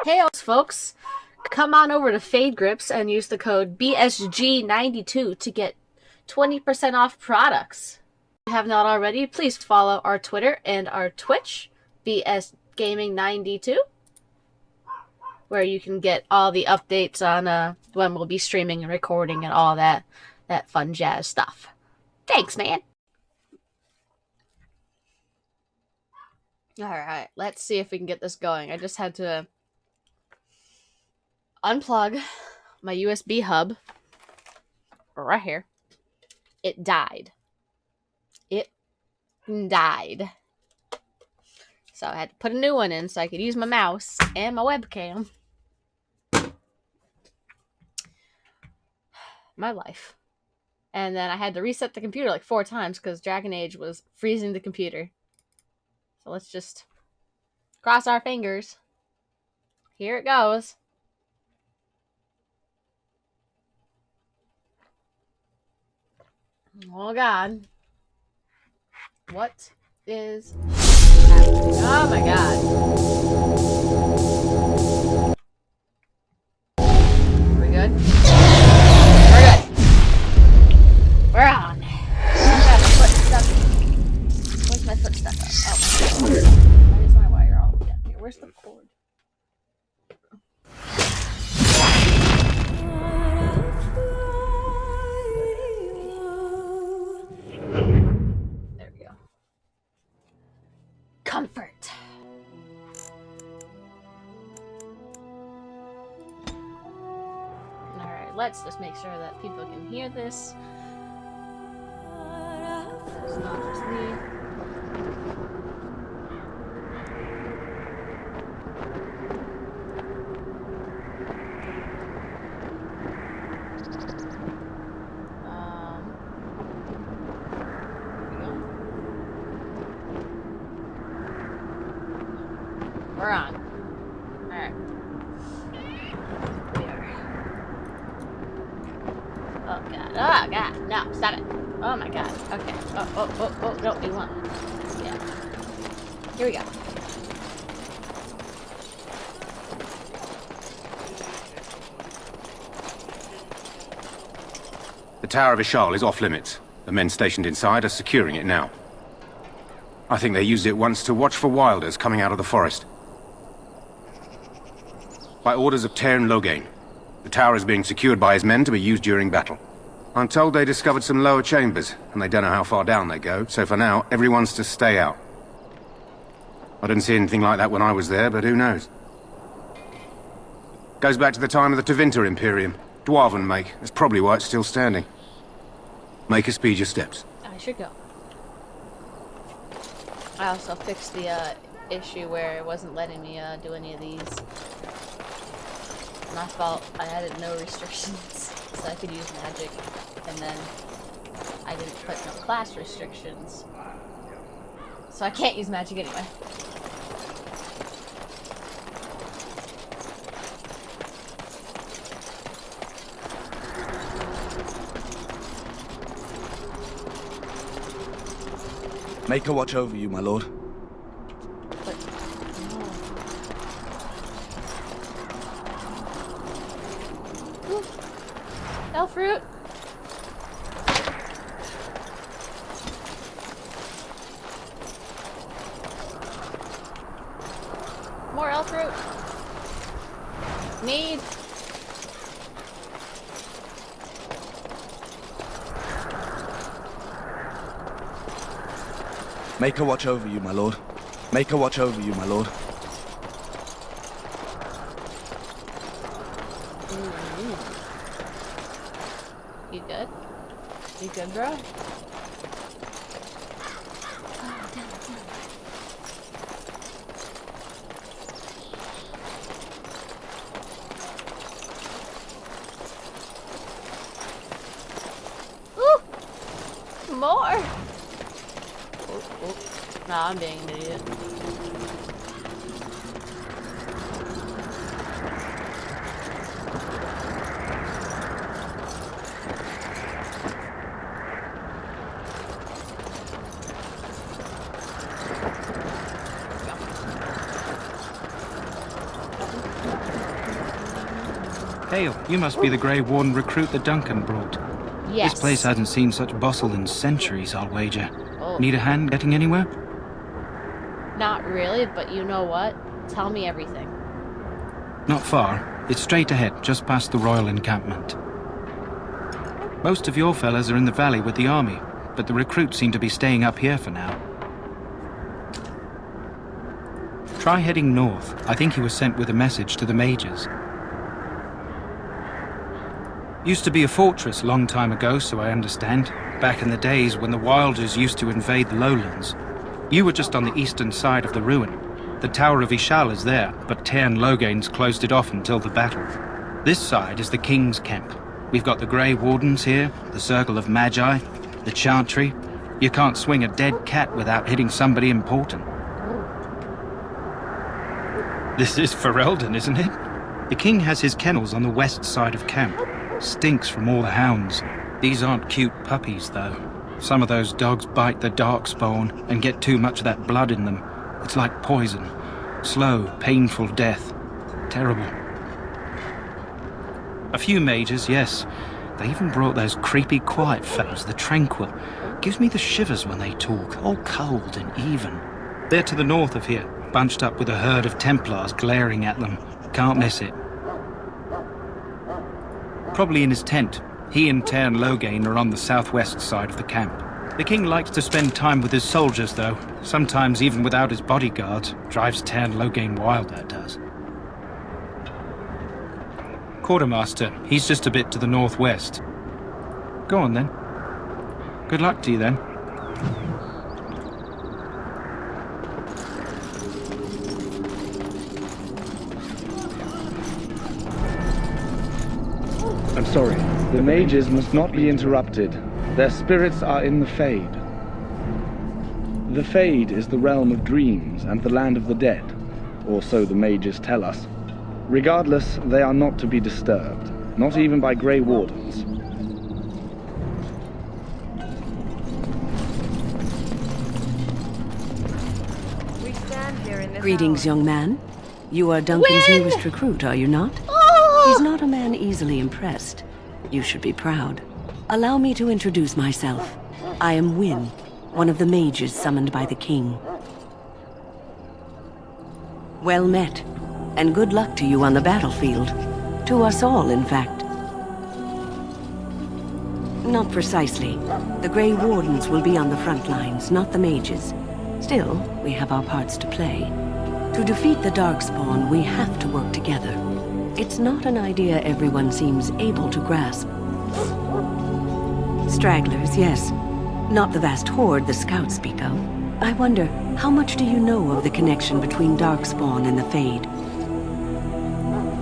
Hey, folks, come on over to Fade Grips and use the code BSG92 to get 20% off products. If you have not already, please follow our Twitter and our Twitch, BSGaming92, where you can get all the updates on when we'll be streaming and recording and all that fun jazz stuff. Thanks, man. Alright, let's see if we can get this going. I just had to unplug my USB hub right here. It died. It died. So I had to put a new one in so I could use my mouse and my webcam. My life. And then I had to reset the computer like 4 times because Dragon Age was freezing the computer. So let's just cross our fingers. Here it goes. Oh God. What is happening? Oh my God. We're good? We're good. We're on. Where's my foot stuck up? Oh. I just wonder why you're all down here. Where's the cord? There we go. Comfort. Alright, let's just make sure that people can hear this. It's not just me. We're on. Alright. We are. Oh God. Oh God. No, stop it. Oh my God. Okay. Oh, no, you want. Yeah. Here we go. The Tower of Ishal is off limits. The men stationed inside are securing it now. I think they used it once to watch for wilders coming out of the forest. By orders of Tairn Loghain, the tower is being secured by his men to be used during battle. I'm told they discovered some lower chambers, and they don't know how far down they go, so for now, everyone's to stay out. I didn't see anything like that when I was there, but who knows? Goes back to the time of the Tevinter Imperium. Dwarven make. That's probably why it's still standing. Make us speed your steps. I should go. I also fixed the issue where it wasn't letting me do any of these. My fault. I added no restrictions, so I could use magic, and then I didn't put no class restrictions, so I can't use magic anyway. Make her watch over you, my lord. But no. Ooh. Elf root. More elf root. Need. Make her watch over you, my lord. Make her watch over you, my lord. You good? You good, bro? Ooh! More! Oh. Nah, I'm being an idiot. Hail, you must be the Grey Warden recruit that Duncan brought. Yes. This place hasn't seen such bustle in centuries, I'll wager. Oh. Need a hand getting anywhere? Not really, but you know what? Tell me everything. Not far. It's straight ahead, just past the royal encampment. Most of your fellas are in the valley with the army, but the recruits seem to be staying up here for now. Try heading north. I think he was sent with a message to the mages. Used to be a fortress a long time ago, so I understand. Back in the days when the Wilders used to invade the lowlands. You were just on the eastern side of the ruin. The Tower of Ishal is there, but Tairn Logain's closed it off until the battle. This side is the King's camp. We've got the Grey Wardens here, the Circle of Magi, the Chantry. You can't swing a dead cat without hitting somebody important. This is Ferelden, isn't it? The King has his kennels on the west side of camp. Stinks from all the hounds. These aren't cute puppies, though. Some of those dogs bite the darkspawn and get too much of that blood in them. It's like poison. Slow, painful death. Terrible. A few mages, yes. They even brought those creepy quiet fellows, the Tranquil. Gives me the shivers when they talk, all cold and even. They're to the north of here, bunched up with a herd of Templars glaring at them. Can't miss it. Probably in his tent. He and Tairn Logain are on the southwest side of the camp. The King likes to spend time with his soldiers, though. Sometimes even without his bodyguards. Drives Tairn Logain wild, that does. Quartermaster, he's just a bit to the northwest. Go on, then. Good luck to you, then. I'm sorry. The mages must not be interrupted. Their spirits are in the Fade. The Fade is the realm of dreams and the land of the dead, or so the mages tell us. Regardless, they are not to be disturbed, not even by Grey Wardens. We stand here in this Greetings, hour. young man. You are Duncan's Win! newest recruit, are you not? Oh! He's not a man easily impressed. You should be proud. Allow me to introduce myself. I am Wynne, one of the mages summoned by the king. Well met, and good luck to you on the battlefield. To us all, in fact. Not precisely. The Grey Wardens will be on the front lines, not the mages. Still, we have our parts to play. To defeat the Darkspawn, we have to work together. It's not an idea everyone seems able to grasp. Stragglers, yes. Not the vast horde the scouts speak of. I wonder, how much do you know of the connection between Darkspawn and the Fade?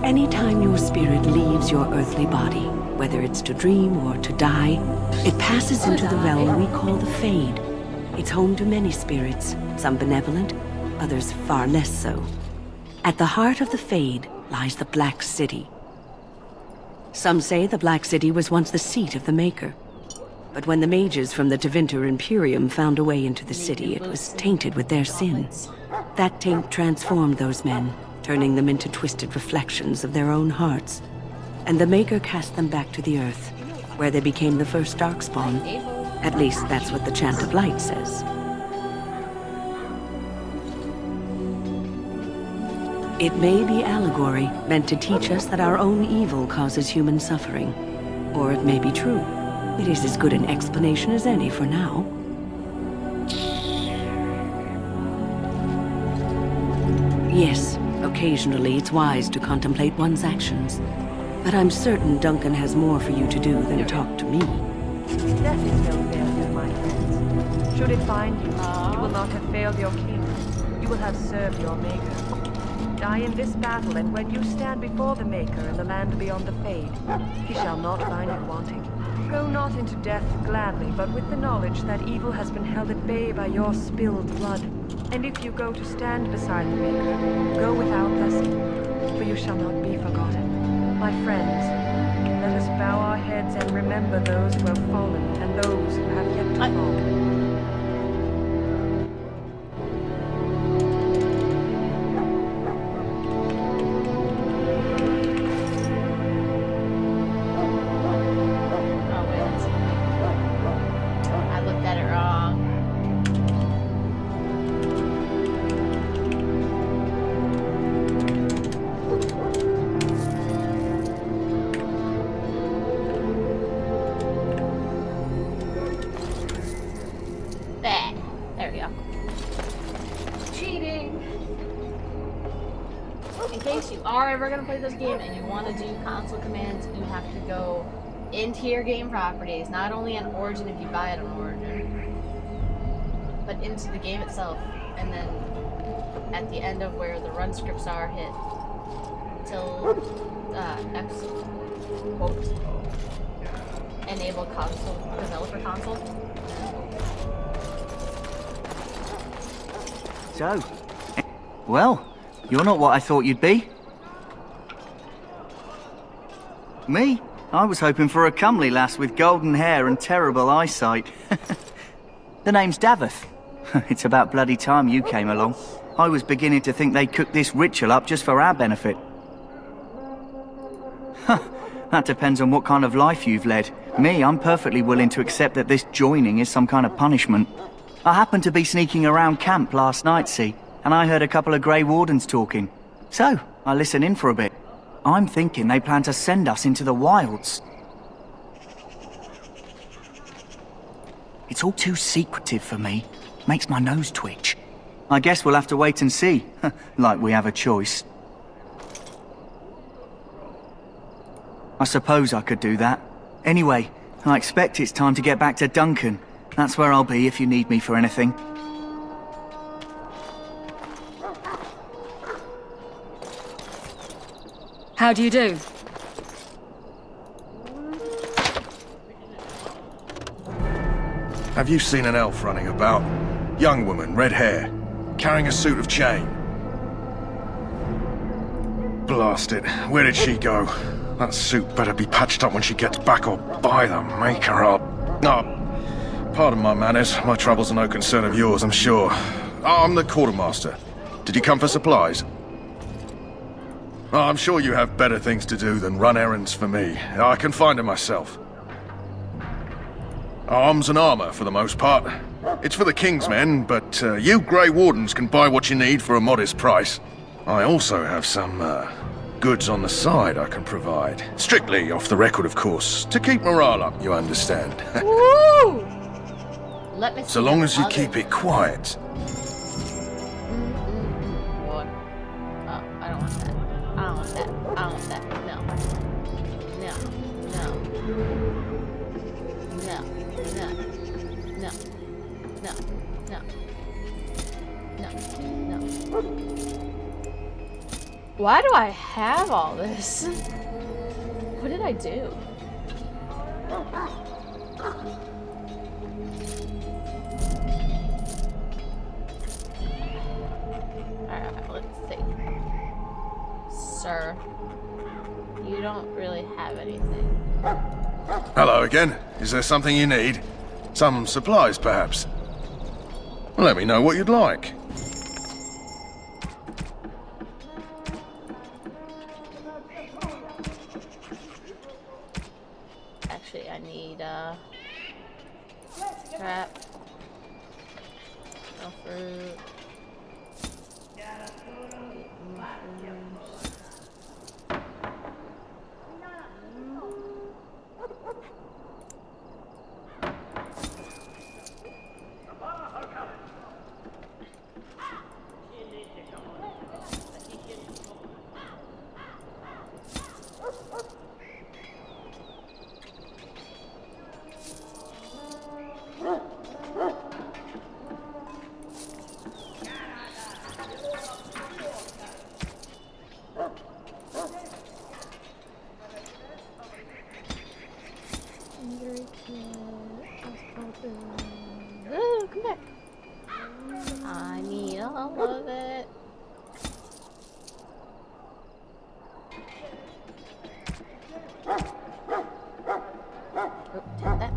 Anytime your spirit leaves your earthly body, whether it's to dream or to die, it passes into the realm we call the Fade. It's home to many spirits, some benevolent, others far less so. At the heart of the Fade lies the Black City. Some say the Black City was once the seat of the Maker. But when the mages from the Tevinter Imperium found a way into the city, it was tainted with their sin. That taint transformed those men, turning them into twisted reflections of their own hearts. And the Maker cast them back to the Earth, where they became the first Darkspawn. At least that's what the Chant of Light says. It may be allegory, meant to teach us that our own evil causes human suffering. Or it may be true. It is as good an explanation as any for now. Yes, occasionally it's wise to contemplate one's actions. But I'm certain Duncan has more for you to do than talk to me. Death is no failure, my friends. Should it find you, you will not have failed your king. You will have served your Maker. Die in this battle, and when you stand before the Maker in the land beyond the Fade, he shall not find it wanting. Go not into death gladly, but with the knowledge that evil has been held at bay by your spilled blood. And if you go to stand beside the Maker, go without blessing, for you shall not be forgotten. My friends, let us bow our heads and remember those who have fallen and those who have yet to fall. you are ever going to play this game and you want to do console commands, you have to go into your game properties, not only on Origin if you buy it on Origin, but into the game itself, and then at the end of where the run scripts are, hit till X quote enable console developer console. So, well, you're not what I thought you'd be. Me? I was hoping for a comely lass with golden hair and terrible eyesight. The name's Davith. It's about bloody time you came along. I was beginning to think they cooked this ritual up just for our benefit. That depends on what kind of life you've led. Me, I'm perfectly willing to accept that this joining is some kind of punishment. I happened to be sneaking around camp last night, see, and I heard a couple of Grey Wardens talking. So, I listened in for a bit. I'm thinking they plan to send us into the wilds. It's all too secretive for me. Makes my nose twitch. I guess we'll have to wait and see. Like we have a choice. I suppose I could do that. Anyway, I expect it's time to get back to Duncan. That's where I'll be if you need me for anything. How do you do? Have you seen an elf running about? Young woman, red hair, carrying a suit of chain. Blast it. Where did she go? That suit better be patched up when she gets back, or by the maker up. No, pardon my manners. My troubles are no concern of yours, I'm sure. I'm the quartermaster. Did you come for supplies? Oh, I'm sure you have better things to do than run errands for me. I can find them myself. Arms and armor, for the most part. It's for the King's men, but you Grey Wardens can buy what you need for a modest price. I also have some, goods on the side I can provide. Strictly off the record, of course. To keep morale up, you understand. Woo! Let me see So long as you other- keep it quiet. Lord. Oh, I don't want that. I don't want that. I don't want that. No. No. No. No. No. No. No. No. No. No. Why do I have all this? What did I do? Alright, let's see. Sir, you don't really have anything. Hello again. Is there something you need? Some supplies, perhaps? Let me know what you'd like. Actually, I need, scrap. No fruit. Mushrooms. Oh, come back. I need all of it. Oh, take that.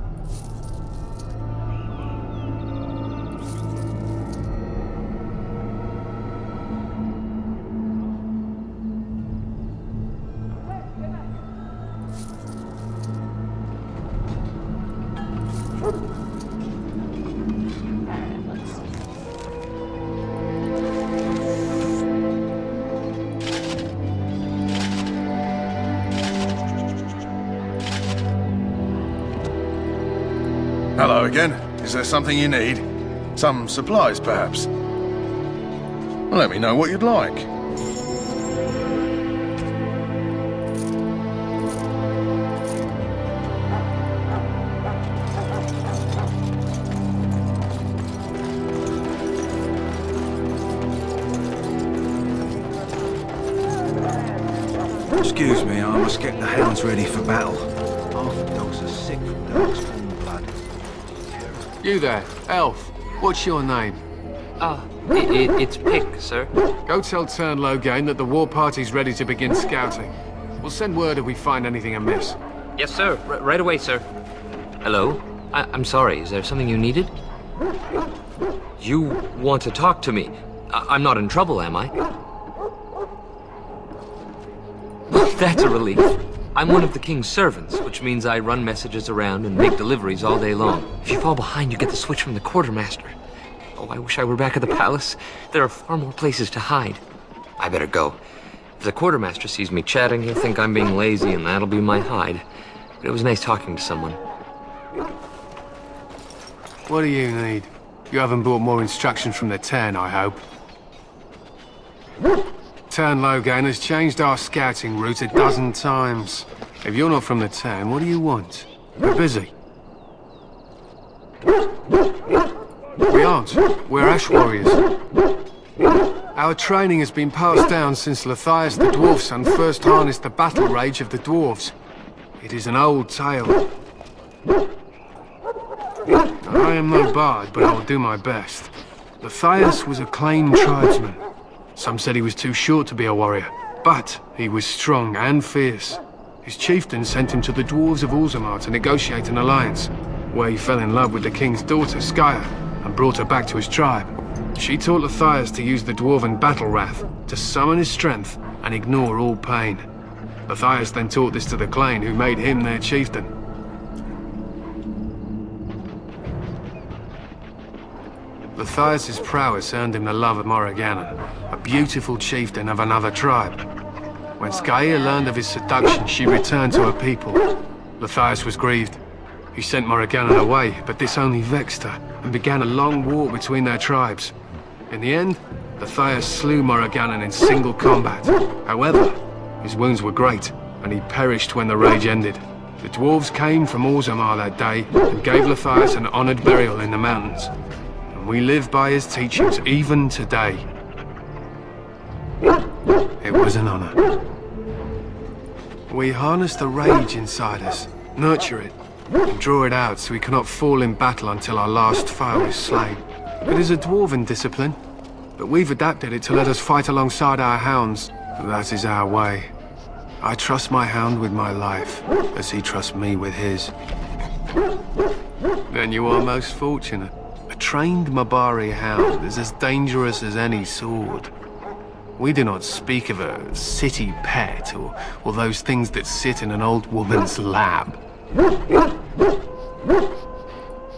Alright, let's see. Hello again. Is there something you need? Some supplies, perhaps? Let me know what you'd like. Excuse me, I must get the hounds ready for battle. Half the dogs are sick from darkspawn blood. You there, elf. What's your name? It's Pick, sir. Go tell Tern Logain that the war party's ready to begin scouting. We'll send word if we find anything amiss. Yes, sir. Right away, sir. Hello? I'm sorry, is there something you needed? You want to talk to me? I'm not in trouble, am I? That's a relief. I'm one of the king's servants, which means I run messages around and make deliveries all day long. If you fall behind, you get the switch from the quartermaster. Oh, I wish I were back at the palace. There are far more places to hide. I better go. If the quartermaster sees me chatting, he'll think I'm being lazy, and that'll be my hide. But it was nice talking to someone. What do you need? You haven't brought more instructions from the Tern, I hope. Tern Logain has changed our scouting route a dozen times. If you're not from the Tern, what do you want? We're busy. We aren't. We're Ash Warriors. Our training has been passed down since Lathias the Dwarf Son first harnessed the battle rage of the dwarves. It is an old tale. I am no bard, but I will do my best. Lathias was a claimed tribesman. Some said he was too short to be a warrior, but he was strong and fierce. His chieftain sent him to the dwarves of Orzammar to negotiate an alliance, where he fell in love with the king's daughter, Skya, and brought her back to his tribe. She taught Lathias to use the dwarven battle wrath to summon his strength and ignore all pain. Lathias then taught this to the Clane, who made him their chieftain. Lathias' prowess earned him the love of Morrigannon, a beautiful chieftain of another tribe. When Skya learned of his seduction, she returned to her people. Lathias was grieved. He sent Morrigannon away, but this only vexed her, and began a long war between their tribes. In the end, Lathias slew Morrigannon in single combat. However, his wounds were great, and he perished when the rage ended. The dwarves came from Orzammar that day, and gave Lathias an honored burial in the mountains. We live by his teachings even today. It was an honor. We harness the rage inside us, nurture it, and draw it out so we cannot fall in battle until our last foe is slain. It is a dwarven discipline, but we've adapted it to let us fight alongside our hounds. That is our way. I trust my hound with my life, as he trusts me with his. Then you are most fortunate. A trained Mabari hound is as dangerous as any sword. We do not speak of a city pet or those things that sit in an old woman's lap.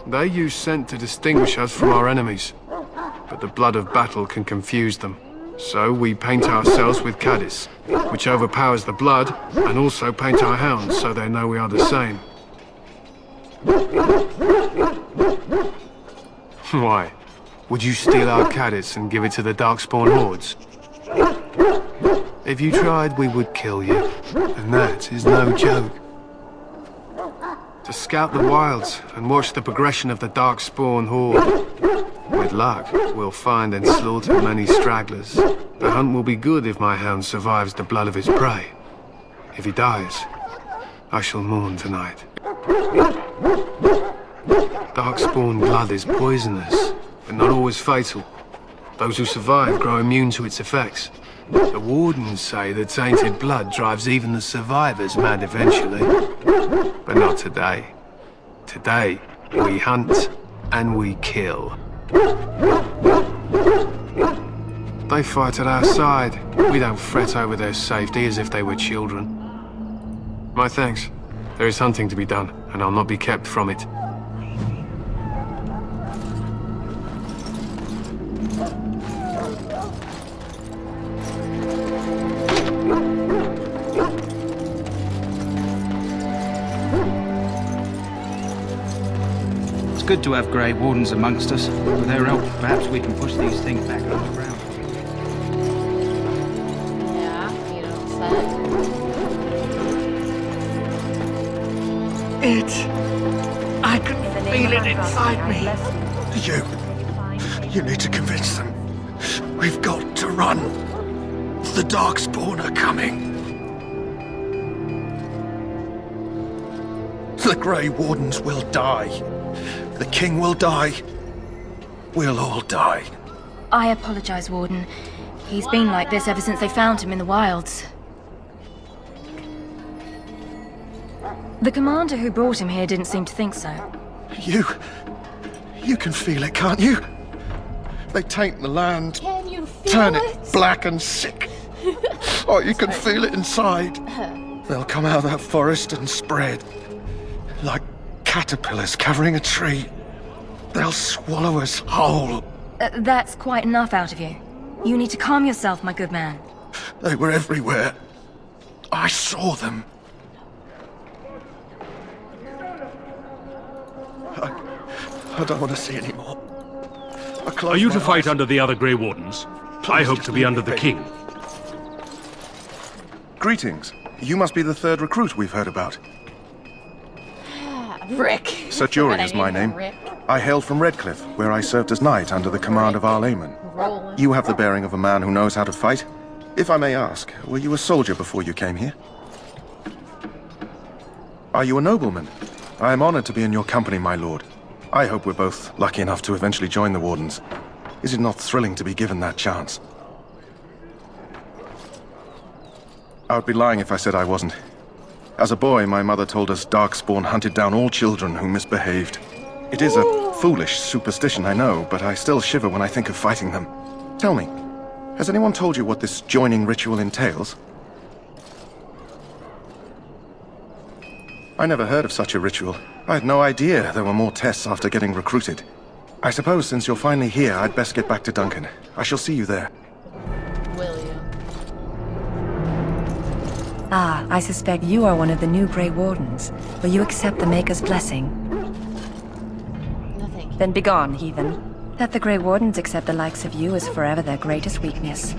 They use scent to distinguish us from our enemies, but the blood of battle can confuse them. So we paint ourselves with Caddis, which overpowers the blood, and also paint our hounds so they know we are the same. Why? Would you steal our Caddis and give it to the Darkspawn hordes? If you tried, we would kill you, and that is no joke. To scout the wilds and watch the progression of the Darkspawn horde. With luck, we'll find and slaughter many stragglers. The hunt will be good if my hound survives the blood of his prey. If he dies, I shall mourn tonight. Darkspawn blood is poisonous, but not always fatal. Those who survive grow immune to its effects. The wardens say that tainted blood drives even the survivors mad eventually. But not today. Today, we hunt and we kill. They fight at our side. We don't fret over their safety as if they were children. My thanks. There is hunting to be done, and I'll not be kept from it. It's good to have Grey Wardens amongst us. With their help, perhaps we can push these things back underground. Yeah, you don't say. I can feel it inside me. You need to convince them. We've got to run. The Darkspawn are coming. The Grey Wardens will die. The King will die. We'll all die. I apologize, Warden. He's been like this ever since they found him in the wilds. The commander who brought him here didn't seem to think so. You can feel it, can't you? They taint the land, Can you feel turn it black and sick. Oh, you can feel it inside. They'll come out of that forest and spread. Like caterpillars covering a tree. They'll swallow us whole. That's quite enough out of you. You need to calm yourself, my good man. They were everywhere. I saw them. I don't want to see any more. Are you to fight under the other Grey Wardens? I hope to be under the King. Greetings. You must be the third recruit we've heard about. Rick. Sir Jury is my name. Rick. I hail from Redcliffe, where I served as knight under the command of Arl Eamon. Rolling. You have the bearing of a man who knows how to fight. If I may ask, were you a soldier before you came here? Are you a nobleman? I am honored to be in your company, my lord. I hope we're both lucky enough to eventually join the Wardens. Is it not thrilling to be given that chance? I would be lying if I said I wasn't. As a boy, my mother told us Darkspawn hunted down all children who misbehaved. It is a foolish superstition, I know, but I still shiver when I think of fighting them. Tell me, has anyone told you what this joining ritual entails? I never heard of such a ritual. I had no idea there were more tests after getting recruited. I suppose since you're finally here, I'd best get back to Duncan. I shall see you there. Will you? Ah, I suspect you are one of the new Grey Wardens. Will you accept the Maker's blessing? No, thank you. Then begone, heathen. That the Grey Wardens accept the likes of you is forever their greatest weakness.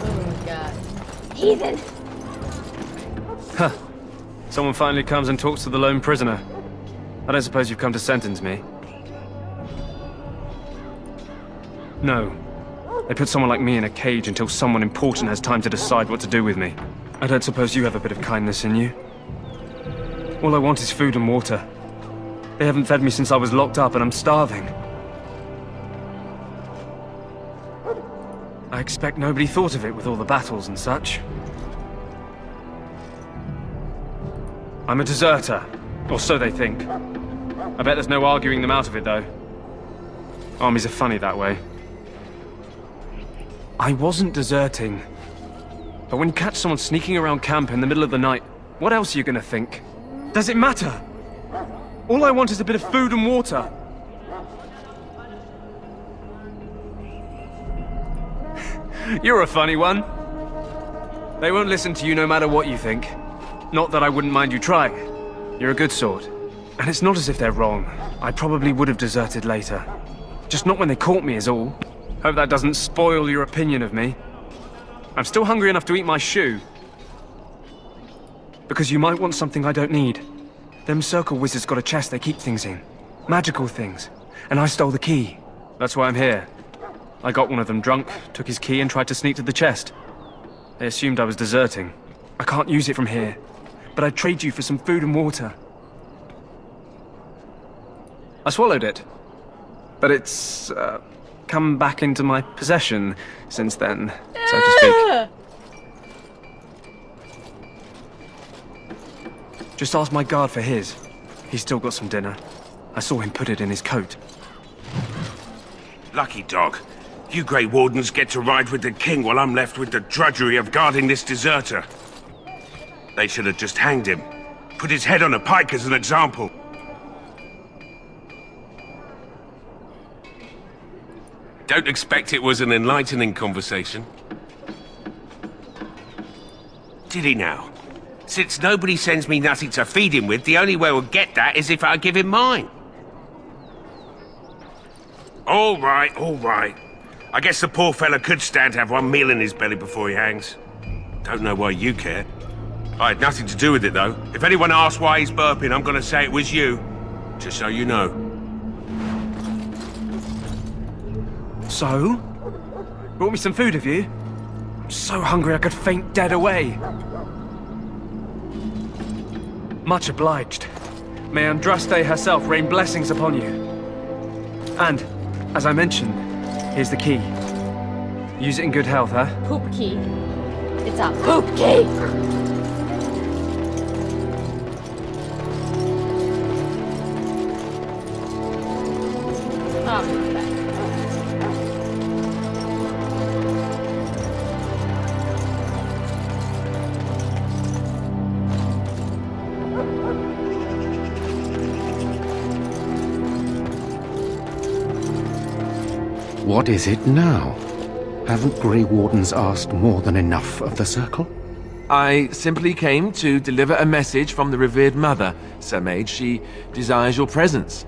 Oh, God. Heathen! Huh. Someone finally comes and talks to the lone prisoner. I don't suppose you've come to sentence me? No. They put someone like me in a cage until someone important has time to decide what to do with me. I don't suppose you have a bit of kindness in you? All I want is food and water. They haven't fed me since I was locked up and I'm starving. I expect nobody thought of it with all the battles and such. I'm a deserter, or so they think. I bet there's no arguing them out of it, though. Armies are funny that way. I wasn't deserting. But when you catch someone sneaking around camp in the middle of the night, what else are you gonna think? Does it matter? All I want is a bit of food and water. You're a funny one. They won't listen to you no matter what you think. Not that I wouldn't mind you trying. You're a good sort. And it's not as if they're wrong. I probably would have deserted later. Just not when they caught me is all. Hope that doesn't spoil your opinion of me. I'm still hungry enough to eat my shoe. Because you might want something I don't need. Them circle wizards got a chest they keep things in. Magical things. And I stole the key. That's why I'm here. I got one of them drunk, took his key and tried to sneak to the chest. They assumed I was deserting. I can't use it from here. But I'd trade you for some food and water. I swallowed it. But it's, come back into my possession since then, so to speak. Just ask my guard for his. He's still got some dinner. I saw him put it in his coat. Lucky dog. You Grey Wardens get to ride with the King while I'm left with the drudgery of guarding this deserter. They should have just hanged him. Put his head on a pike as an example. Don't expect it was an enlightening conversation. Did he now? Since nobody sends me nothing to feed him with, the only way we'll get that is if I give him mine. All right, all right. I guess the poor fella could stand to have one meal in his belly before he hangs. Don't know why you care. I had nothing to do with it, though. If anyone asks why he's burping, I'm gonna say it was you. Just so you know. So? Brought me some food, have you? I'm so hungry I could faint dead away. Much obliged. May Andraste herself rain blessings upon you. And, as I mentioned, here's the key. Use it in good health, huh? Poop key. It's a poop key! Oh, okay. What is it now? Haven't Grey Wardens asked more than enough of the Circle? I simply came to deliver a message from the revered mother, Sir Mage. She desires your presence.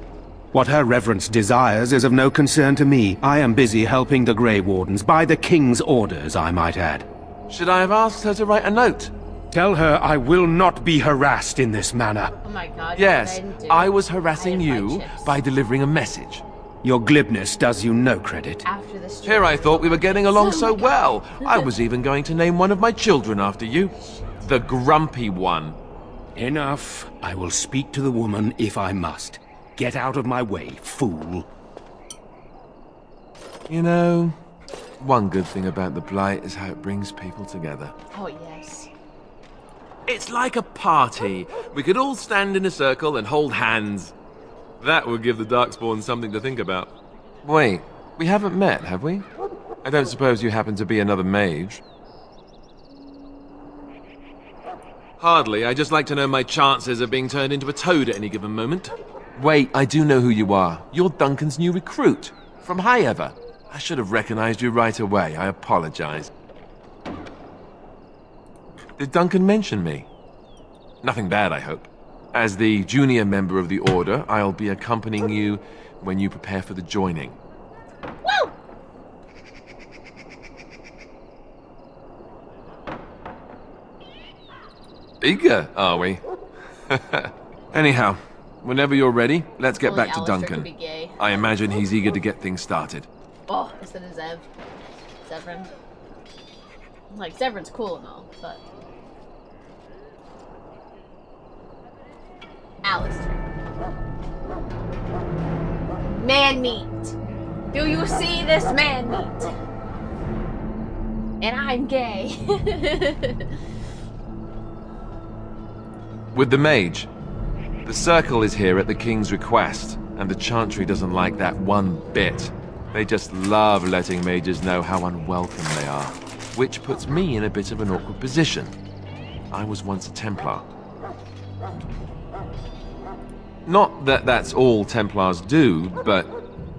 What her reverence desires is of no concern to me. I am busy helping the Grey Wardens, by the King's orders, I might add. Should I have asked her to write a note? Tell her I will not be harassed in this manner. Oh my god. Yes, I was harassing you by delivering a message. Your glibness does you no credit. After the stream. Here I thought we were getting along so well. I was even going to name one of my children after you. The Grumpy One. Enough. I will speak to the woman if I must. Get out of my way, fool. You know, one good thing about the Blight is how it brings people together. Oh, yes. It's like a party. We could all stand in a circle and hold hands. That would give the Darkspawn something to think about. Wait, we haven't met, have we? I don't suppose you happen to be another mage? Hardly. I just like to know my chances of being turned into a toad at any given moment. Wait, I do know who you are. You're Duncan's new recruit. From High Ever. I should have recognized you right away. I apologize. Did Duncan mention me? Nothing bad, I hope. As the junior member of the Order, I'll be accompanying you when you prepare for the joining. Woo! Eager, are we? Anyhow, whenever you're ready, let's get Only back to Alistair Duncan. could be gay. I imagine he's eager to get things started. Oh, instead of Zev. Zevran. Like, Zevran's cool and all, but... Alistair. Man meat. Do you see this man meat? And I'm gay. With the mage, the Circle is here at the King's request, and the Chantry doesn't like that one bit. They just love letting mages know how unwelcome they are, which puts me in a bit of an awkward position. I was once a Templar. Not that that's all Templars do, but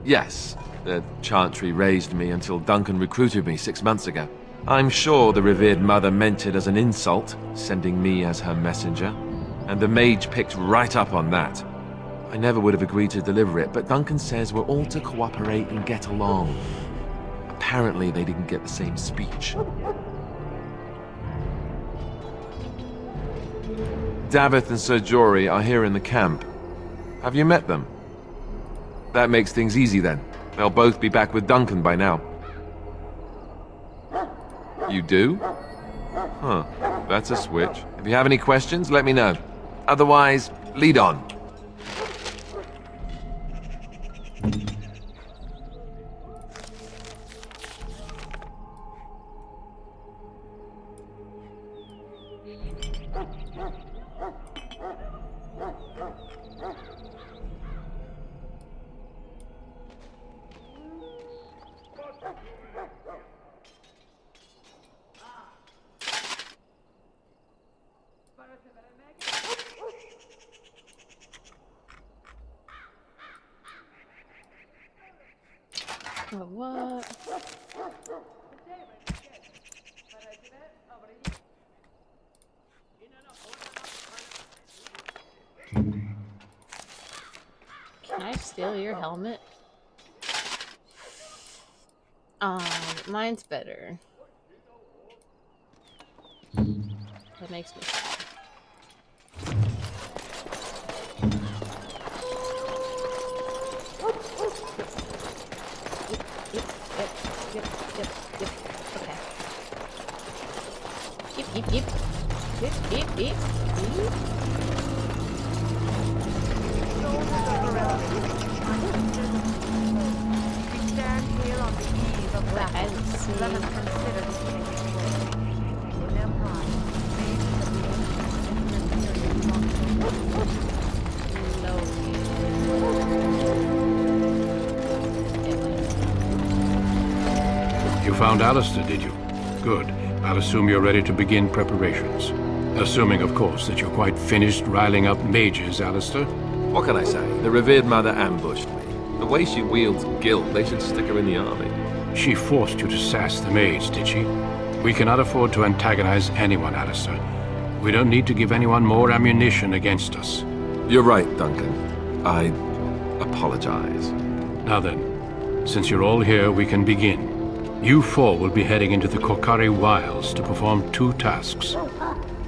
yes, the Chantry raised me until Duncan recruited me 6 months ago. I'm sure the revered mother meant it as an insult, sending me as her messenger, and the mage picked right up on that. I never would have agreed to deliver it, but Duncan says we're all to cooperate and get along. Apparently they didn't get the same speech. Davith and Sir Jory are here in the camp. Have you met them? That makes things easy then. They'll both be back with Duncan by now. You do? Huh. That's a switch. If you have any questions, let me know. Otherwise, lead on. Oh, what? Can I steal your helmet? Mine's better. That makes me sad. Yep. Okay. Yep. soldiers of Morelli, my sisters of Peace, we stand here on the eve of battle. Let us consider this thing before us. In their pride, mages of the ancient You found Alistair, did you? Good. I'll assume you're ready to begin preparations. Assuming, of course, that you're quite finished riling up mages, Alistair. What can I say? The revered mother ambushed me. The way she wields guilt, they should stick her in the army. She forced you to sass the maids, did she? We cannot afford to antagonize anyone, Alistair. We don't need to give anyone more ammunition against us. You're right, Duncan. I apologize. Now then, since you're all here, we can begin. You four will be heading into the Korcari Wilds to perform 2 tasks.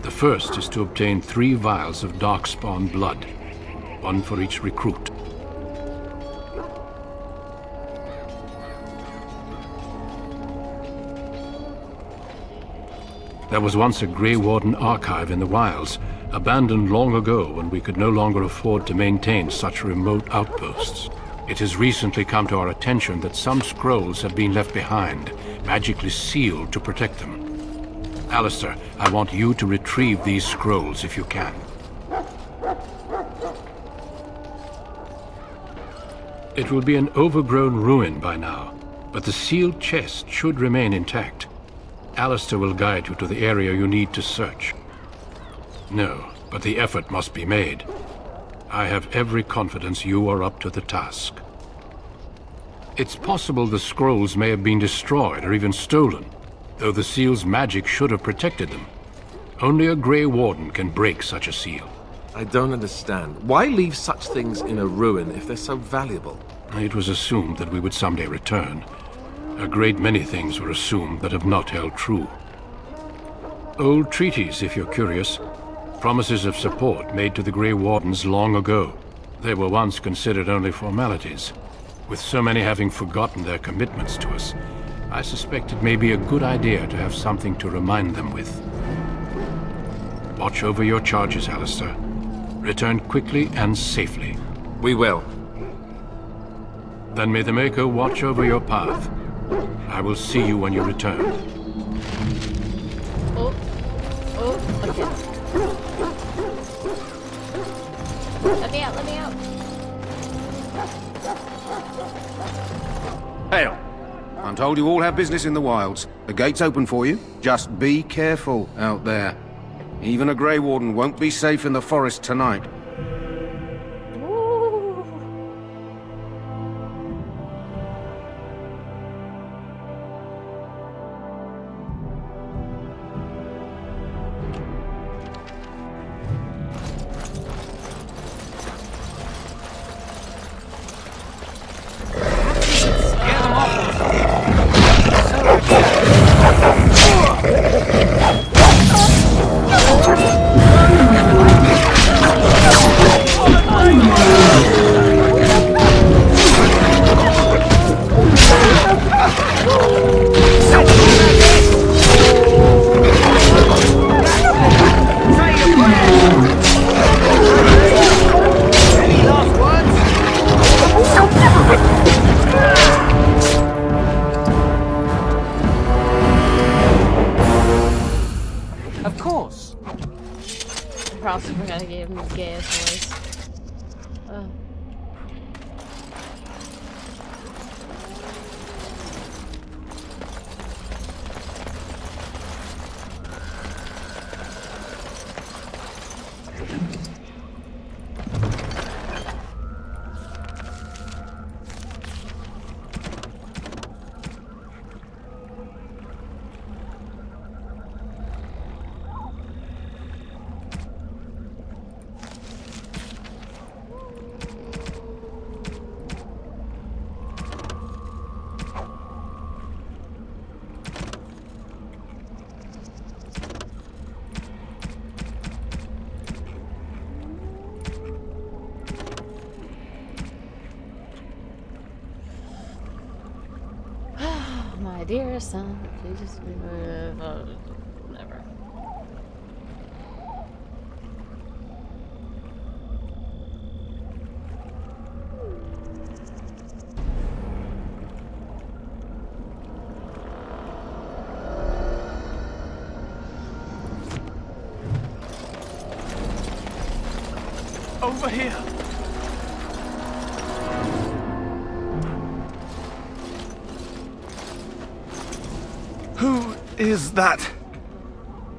The first is to obtain 3 vials of Darkspawn blood, 1 for each recruit. There was once a Grey Warden archive in the wilds, abandoned long ago when we could no longer afford to maintain such remote outposts. It has recently come to our attention that some scrolls have been left behind, magically sealed to protect them. Alistair, I want you to retrieve these scrolls if you can. It will be an overgrown ruin by now, but the sealed chest should remain intact. Alistair will guide you to the area you need to search. No, but the effort must be made. I have every confidence you are up to the task. It's possible the scrolls may have been destroyed or even stolen, though the seal's magic should have protected them. Only a Grey Warden can break such a seal. I don't understand. Why leave such things in a ruin if they're so valuable? It was assumed that we would someday return. A great many things were assumed that have not held true. Old treaties, if you're curious. Promises of support made to the Grey Wardens long ago. They were once considered only formalities. With so many having forgotten their commitments to us, I suspect it may be a good idea to have something to remind them with. Watch over your charges, Alistair. Return quickly and safely. We will. Then may the Maker watch over your path. I will see you when you return. Okay. Let me out. Hail! I'm told you all have business in the wilds. The gate's open for you. Just be careful out there. Even a Grey Warden won't be safe in the forest tonight. My dear son, please never. Over here. Who is that?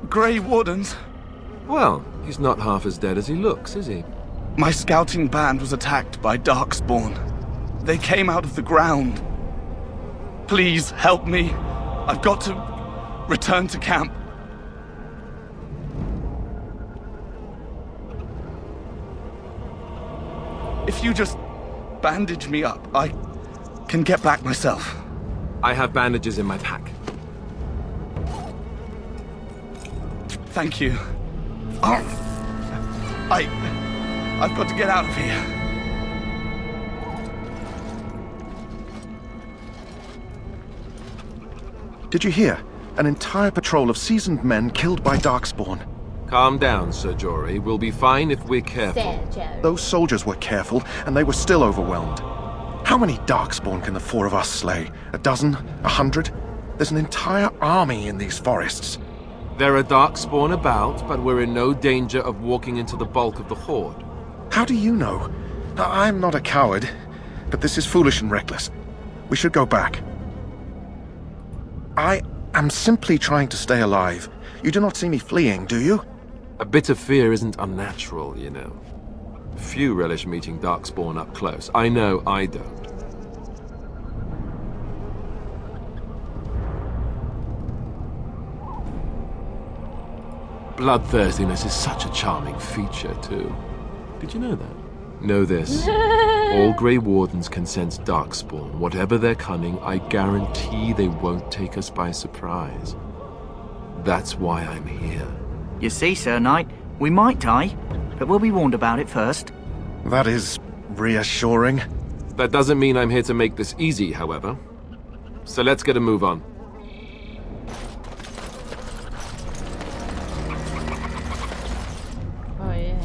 Grey Wardens? Well, he's not half as dead as he looks, is he? My scouting band was attacked by Darkspawn. They came out of the ground. Please help me. I've got to return to camp. If you just bandage me up, I can get back myself. I have bandages in my pack. Thank you. Oh, I've got to get out of here. Did you hear? An entire patrol of seasoned men killed by Darkspawn. Calm down, Sir Jory. We'll be fine if we're careful. Those soldiers were careful, and they were still overwhelmed. How many Darkspawn can the four of us slay? A dozen? 100? There's an entire army in these forests. There are Darkspawn about, but we're in no danger of walking into the bulk of the Horde. How do you know? I'm not a coward, but this is foolish and reckless. We should go back. I am simply trying to stay alive. You do not see me fleeing, do you? A bit of fear isn't unnatural, you know. Few relish meeting Darkspawn up close. I know I don't. Bloodthirstiness is such a charming feature, too. Did you know that? Know this. All Grey Wardens can sense Darkspawn. Whatever their cunning, I guarantee they won't take us by surprise. That's why I'm here. You see, Sir Knight, we might die, but we'll be warned about it first. That is reassuring. That doesn't mean I'm here to make this easy, however. So let's get a move on. Oh, yeah.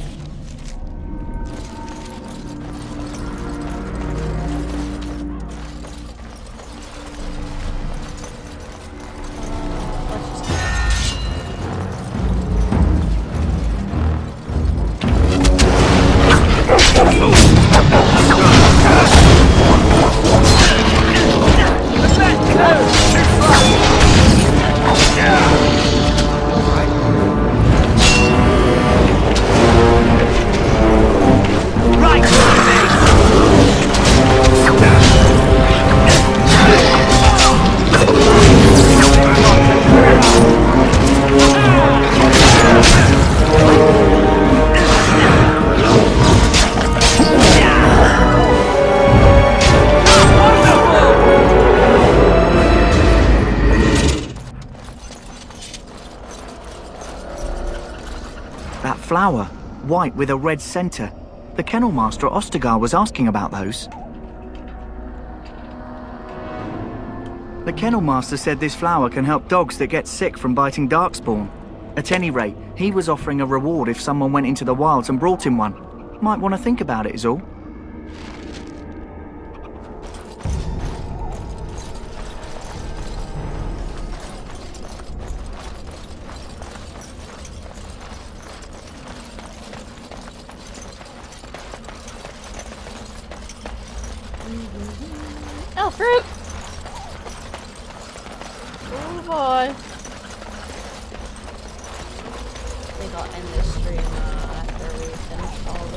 That flower, white with a red center. The Kennel Master at Ostagar was asking about those. The Kennel Master said this flower can help dogs that get sick from biting Darkspawn. At any rate, he was offering a reward if someone went into the wilds and brought him one. Might want to think about it is all. Oh, fruit! Oh boy. I think I'll end this stream after we finish all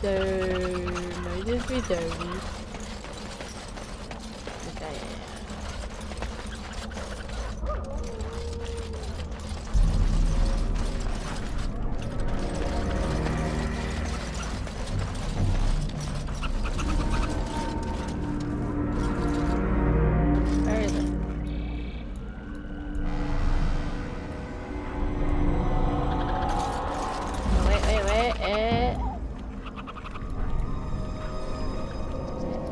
Might just be dirty. Okay. Where is it? Oh, wait.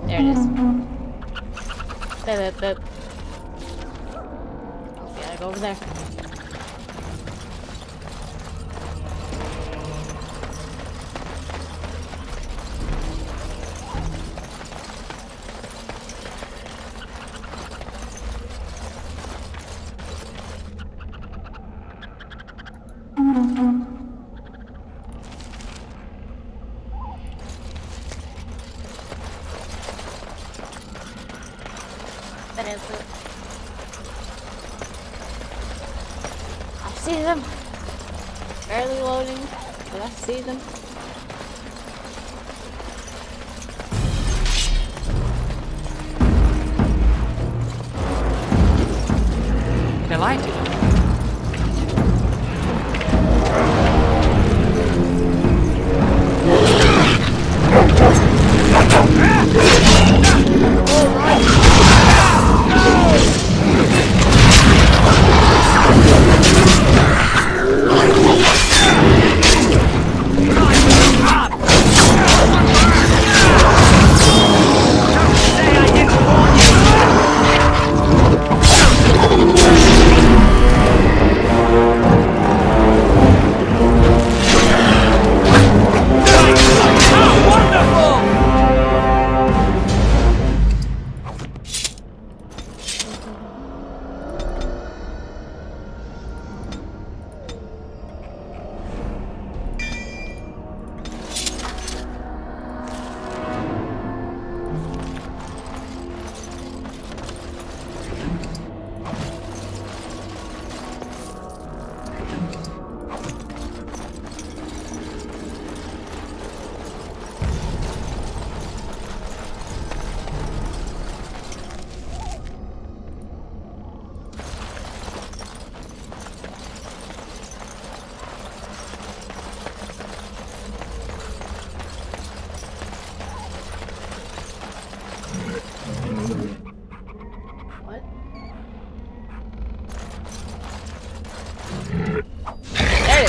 There it is. Boop. Oh, we gotta go over there. That is it. I see them. Barely loading, but I see them. Delighted. What? There it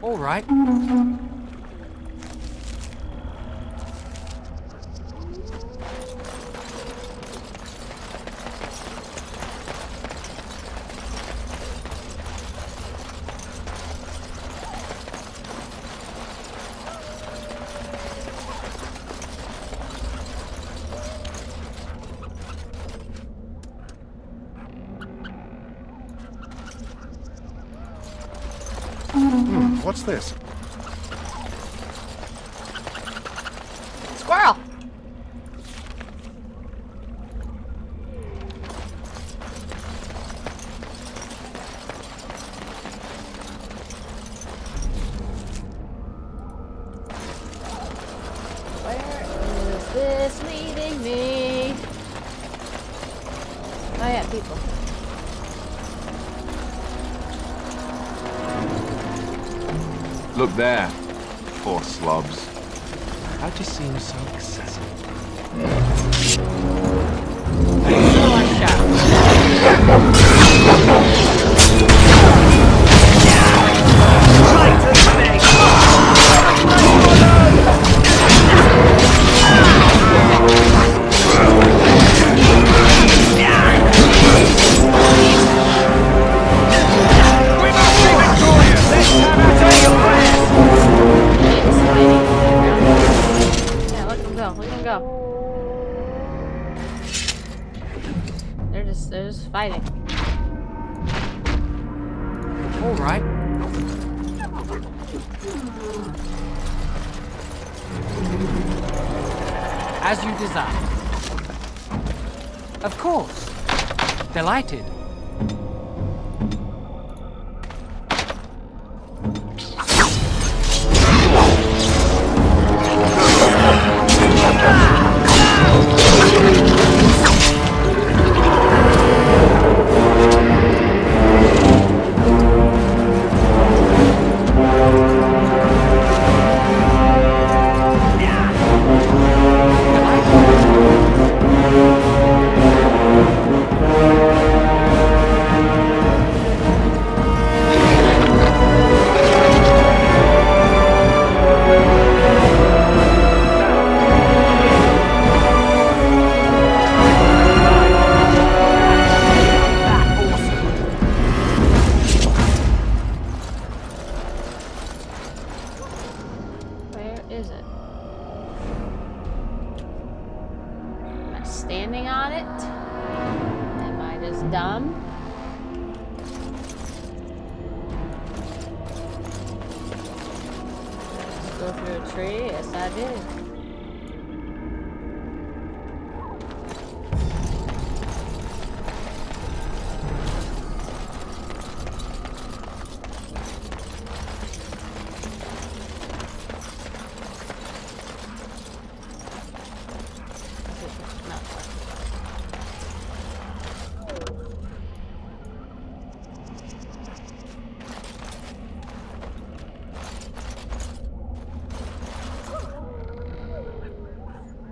All right. What's this? Squirrel! Where is this leading me? Oh yeah, people. Look there. Poor slobs. How'd you seem so excessive? There's fighting. All right. As you desire. Of course. Delighted. Where is it? Am I standing on it? Am I just dumb? Let's go through a tree. Yes, I did.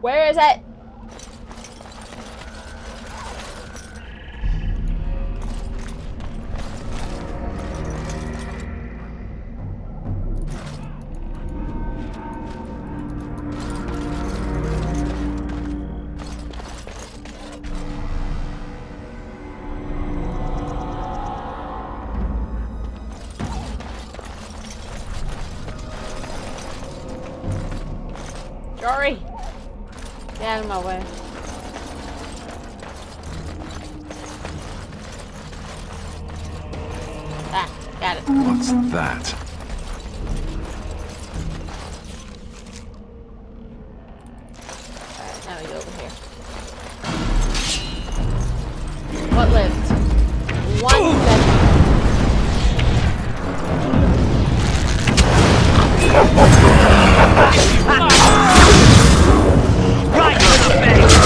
Where is it? Jory! Get out of my way. Ah, got it. What's that? Alright, now we go over here. What lived? 1 second. Right to the face!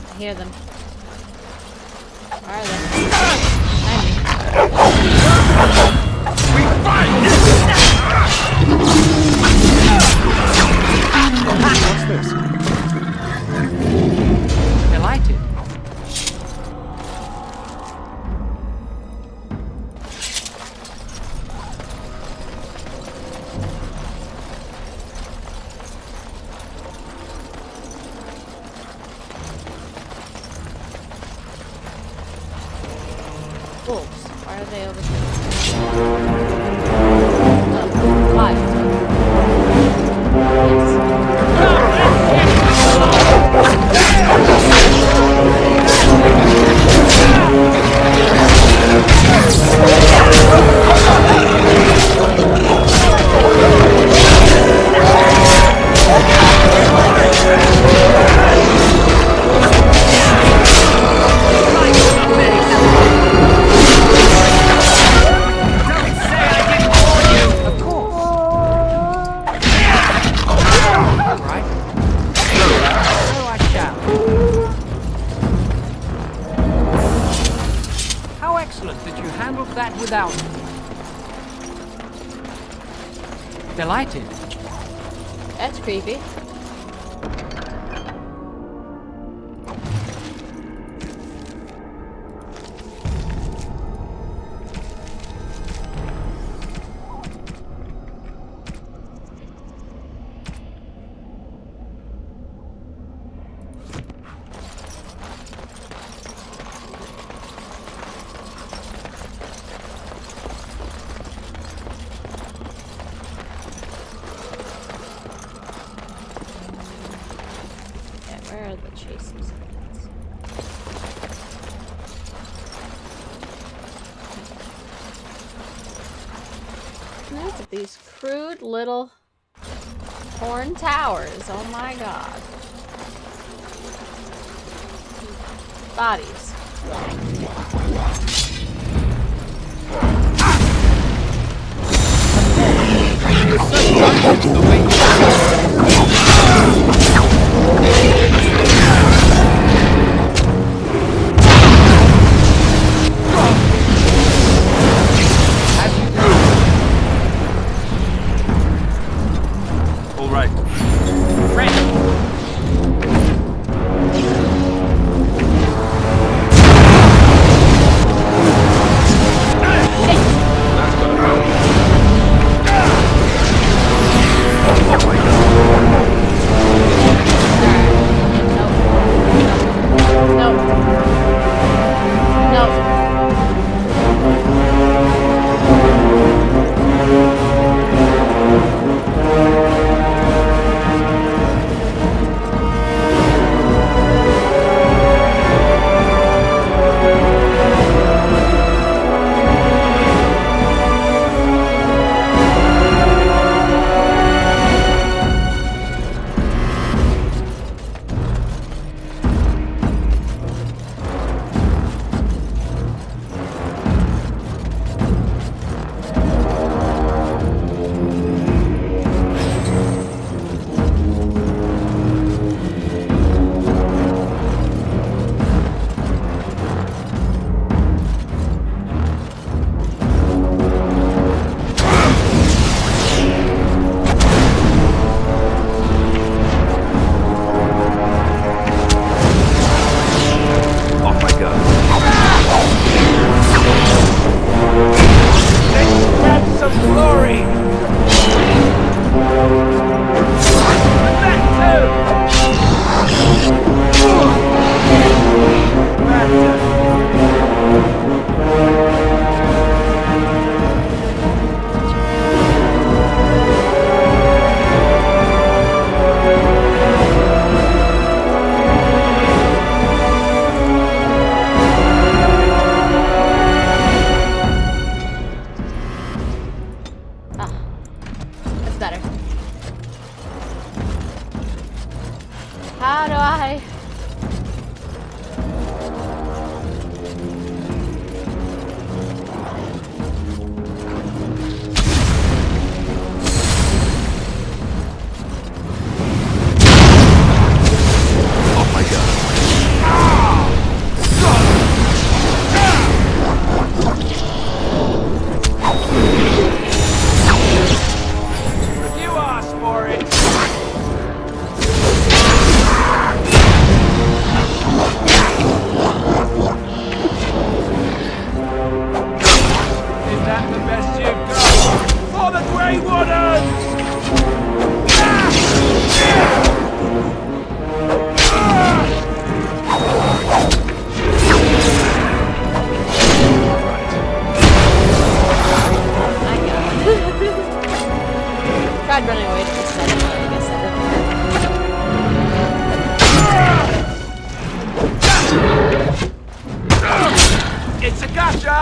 I hear them. Where are they? What's this? Delighted. Wolves. Why are they over here? Oh, live. that without. Delighted. That's creepy. chase some cigarettes. Look at these crude little horn towers. Oh my god. Bodies. All right. How do I... Tried running away from this enemy, I guess that didn't work. It's a gotcha!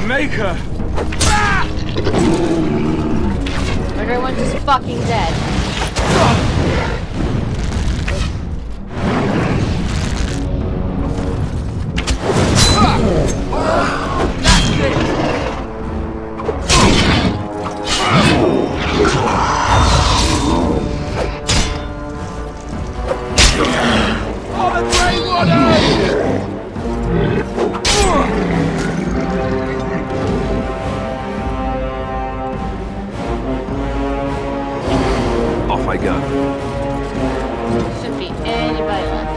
Maker! Everyone's just fucking dead. Off I go. Shouldn't be anybody left.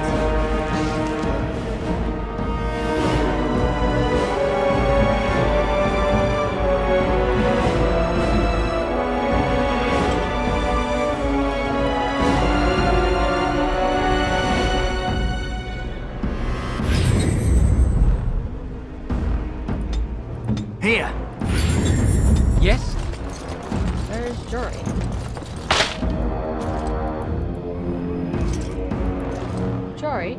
Here, story.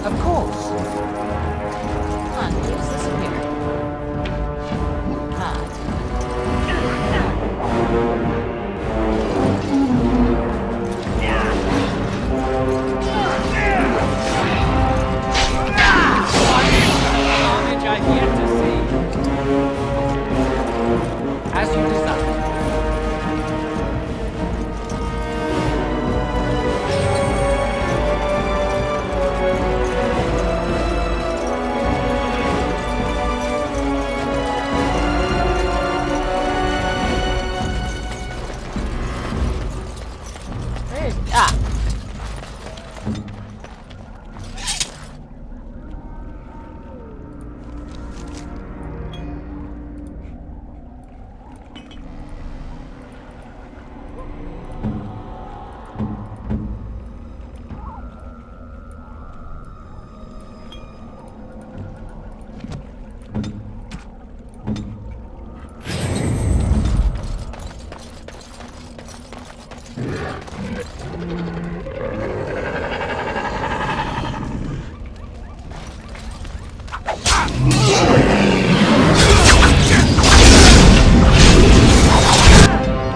Of course. Come on, use this in here. Carnage I've yet to see. As you desire. Where's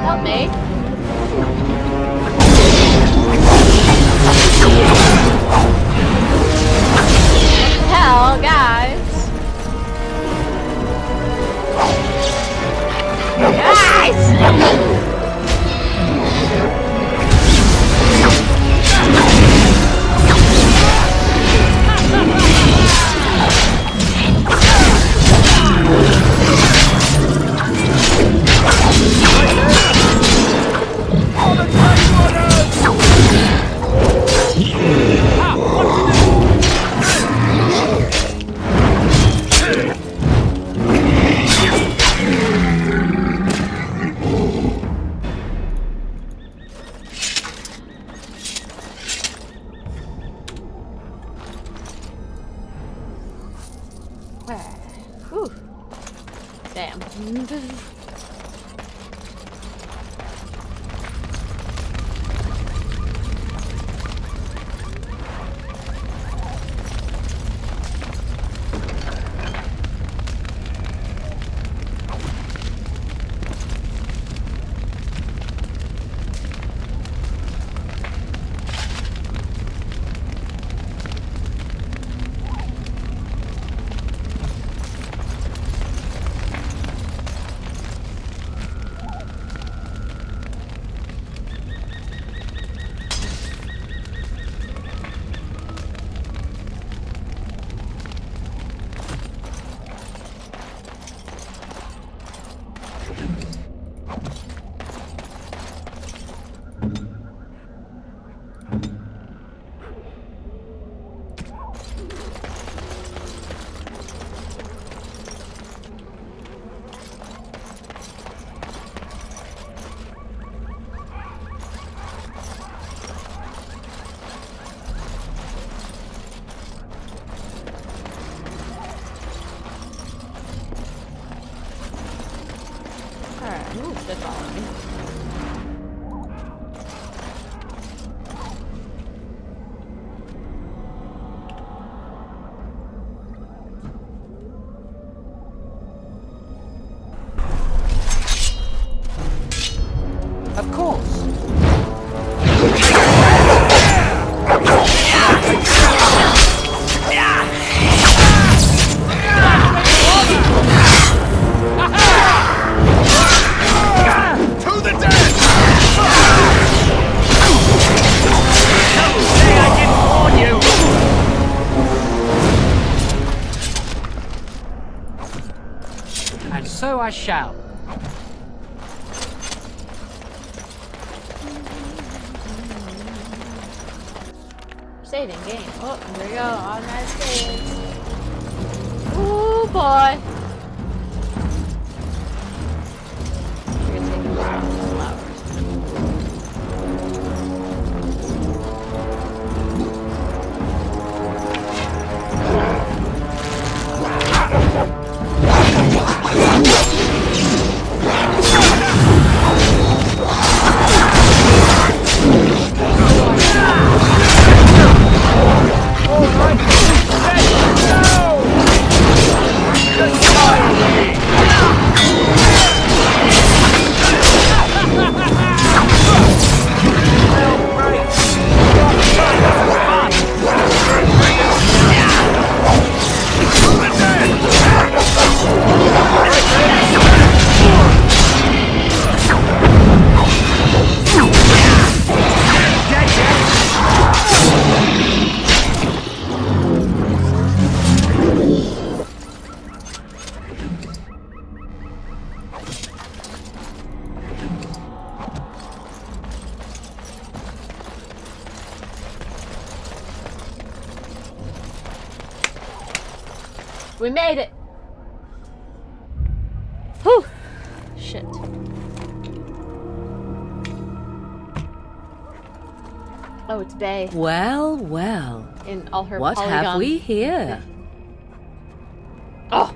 help me? Hell, guys! Whew. Damn. Alright, ooh, they're following me. Of course. And so I shall. Saving game. Oh, here we go. Automatic saves. Ooh, boy. We're gonna take a while with these flowers. We made it! Whew! Shit. Oh, it's Bay. Well, well. In all her what polygon. have we here? Oh!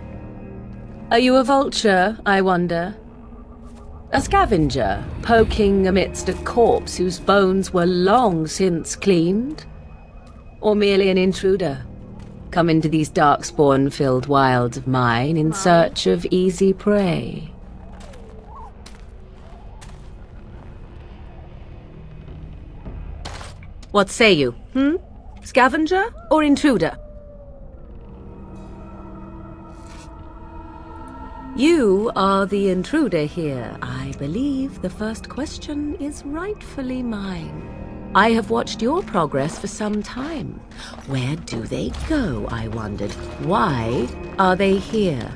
Are you a vulture, I wonder? A scavenger, poking amidst a corpse whose bones were long since cleaned? Or merely an intruder, come into these darkspawn-filled wilds of mine in search of easy prey? What say you, Scavenger or intruder? You are the intruder here. I believe the first question is rightfully mine. I have watched your progress for some time. Where do they go, I wondered? Why are they here?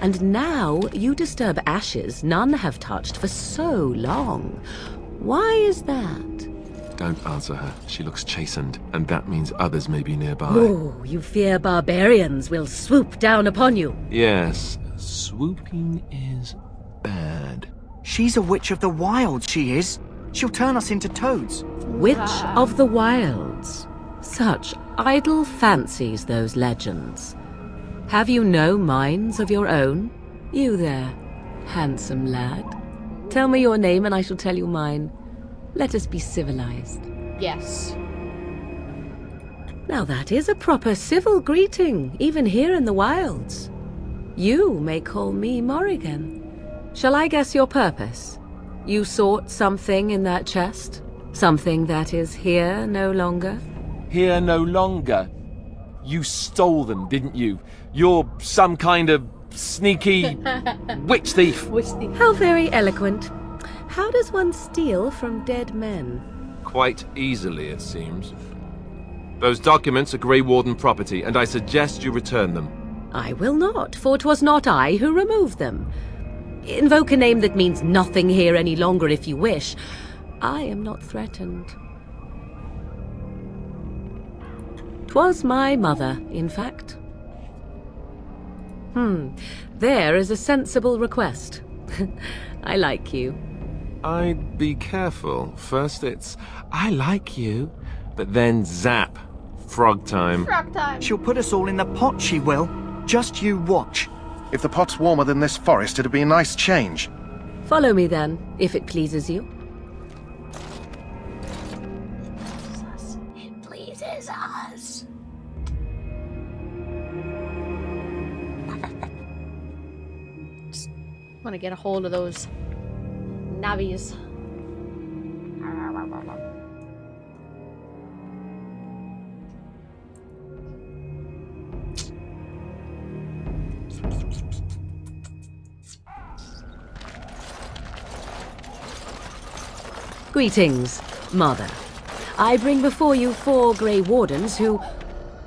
And now you disturb ashes none have touched for so long. Why is that? Don't answer her. She looks chastened, and that means others may be nearby. Oh, you fear barbarians will swoop down upon you. Yes, swooping is bad. She's a witch of the wilds, she is. She'll turn us into toads. Witch of the wilds. Such idle fancies, those legends. Have you no minds of your own? You there, handsome lad. Tell me your name and I shall tell you mine. Let us be civilized. Yes. Now that is a proper civil greeting, even here in the wilds. You may call me Morrigan. Shall I guess your purpose? You sought something in that chest? Something that is here no longer? Here no longer? You stole them, didn't you? You're some kind of sneaky witch thief. How very eloquent. How does one steal from dead men? Quite easily, it seems. Those documents are Grey Warden property, and I suggest you return them. I will not, for 'twas not I who removed them. Invoke a name that means nothing here any longer if you wish. I am not threatened. 'Twas my mother, in fact. There is a sensible request. I like you. I'd be careful. First it's, I like you, but then zap. Frog time. Frog time. She'll put us all in the pot, she will. Just you watch. If the pot's warmer than this forest, it'd be a nice change. Follow me then, if it pleases you. It pleases us. Just want to get a hold of those nabbies. Greetings, Mother. I bring before you 4 Grey Wardens who...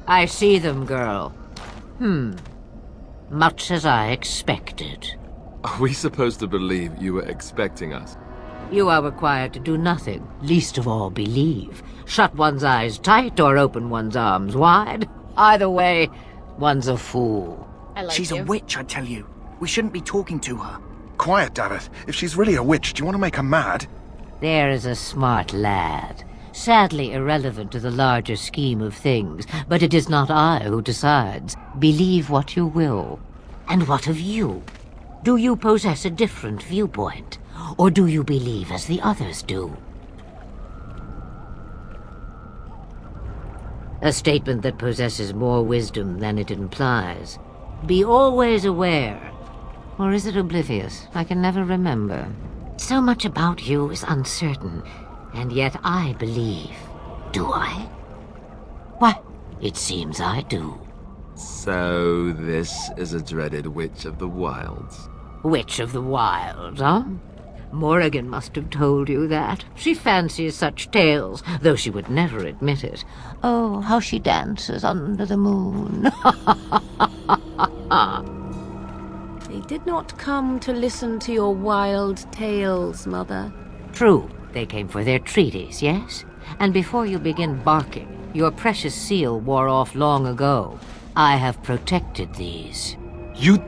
I see them, girl. Much as I expected. Are we supposed to believe you were expecting us? You are required to do nothing, least of all believe. Shut one's eyes tight or open one's arms wide. Either way, one's a fool. She's a witch, I tell you. We shouldn't be talking to her. Quiet, Davith. If she's really a witch, do you want to make her mad? There is a smart lad. Sadly irrelevant to the larger scheme of things, but it is not I who decides. Believe what you will. And what of you? Do you possess a different viewpoint? Or do you believe as the others do? A statement that possesses more wisdom than it implies. Be always aware. Or is it oblivious? I can never remember. So much about you is uncertain, and yet I believe. Do I? Why, it seems I do. So this is a dreaded Witch of the Wilds. Witch of the Wilds, huh? Morrigan must have told you that. She fancies such tales, though she would never admit it. Oh, how she dances under the moon. They did not come to listen to your wild tales, Mother. True, they came for their treaties, yes? And before you begin barking, your precious seal wore off long ago. I have protected these. You...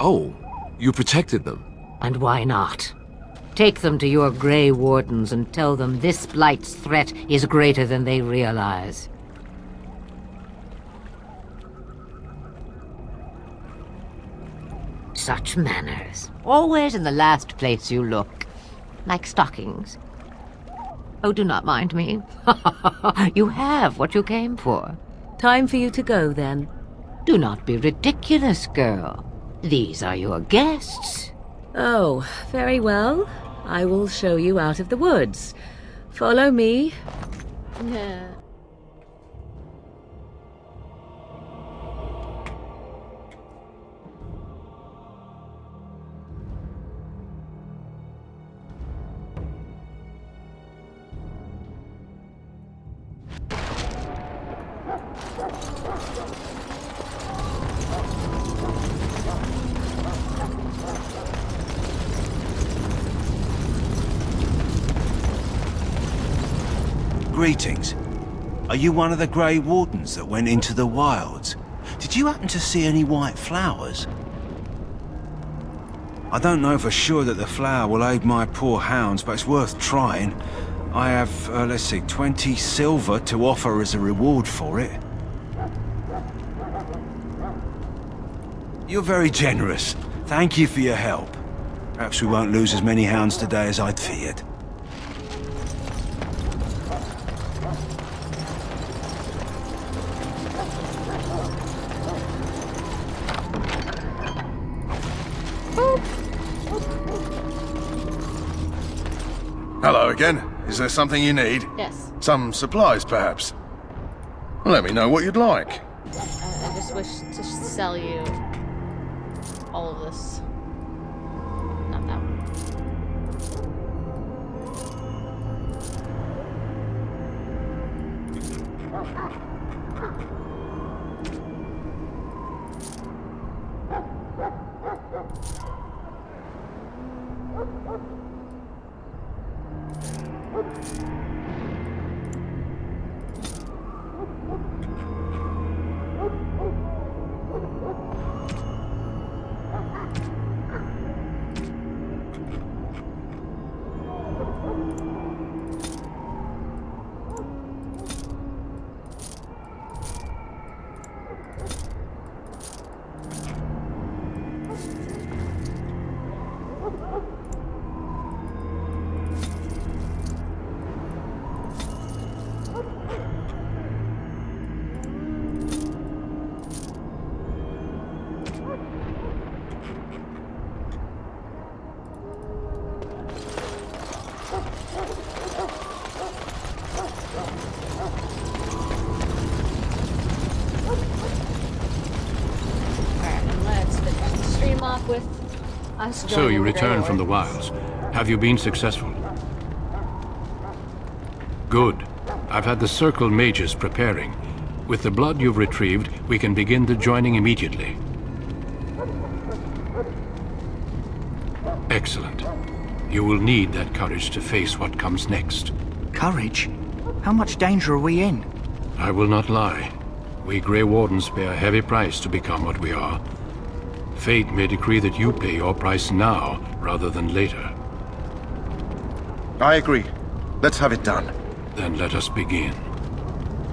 Oh, you protected them. And why not? Take them to your Grey Wardens and tell them this Blight's threat is greater than they realize. Such manners. Always in the last place you look. Like stockings. Oh, do not mind me. You have what you came for. Time for you to go, then. Do not be ridiculous, girl. These are your guests. Oh, very well. I will show you out of the woods. Follow me. Yeah. Greetings. Are you one of the Grey Wardens that went into the wilds? Did you happen to see any white flowers? I don't know for sure that the flower will aid my poor hounds, but it's worth trying. I have, let's see, 20 silver to offer as a reward for it. You're very generous. Thank you for your help. Perhaps we won't lose as many hounds today as I'd feared. Hello again. Is there something you need? Yes. Some supplies, perhaps? Let me know what you'd like. I just wish to sell you all of this. Not that one. With us. So you return from the wilds. Have you been successful? Good. I've had the Circle mages preparing. With the blood you've retrieved, we can begin the joining immediately. Excellent. You will need that courage to face what comes next. Courage? How much danger are we in? I will not lie. We Grey Wardens pay a heavy price to become what we are. Fate may decree that you pay your price now, rather than later. I agree. Let's have it done. Then let us begin.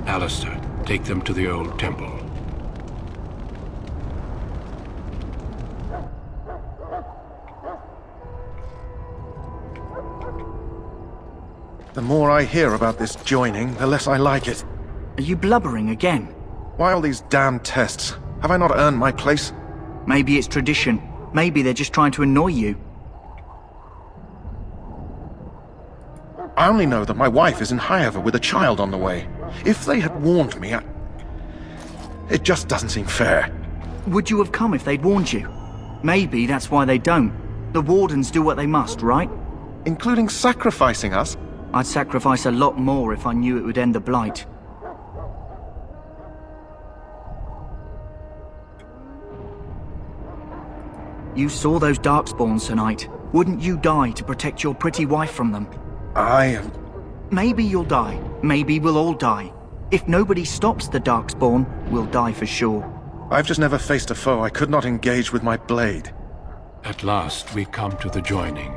Alistair, take them to the old temple. The more I hear about this joining, the less I like it. Are you blubbering again? Why all these damn tests? Have I not earned my place? Maybe it's tradition. Maybe they're just trying to annoy you. I only know that my wife is in Highover with a child on the way. If they had warned me, it just doesn't seem fair. Would you have come if they'd warned you? Maybe that's why they don't. The Wardens do what they must, right? Including sacrificing us? I'd sacrifice a lot more if I knew it would end the Blight. You saw those Darkspawns tonight. Wouldn't you die to protect your pretty wife from them? I am... Maybe you'll die. Maybe we'll all die. If nobody stops the Darkspawn, we'll die for sure. I've just never faced a foe I could not engage with my blade. At last, we come to the joining.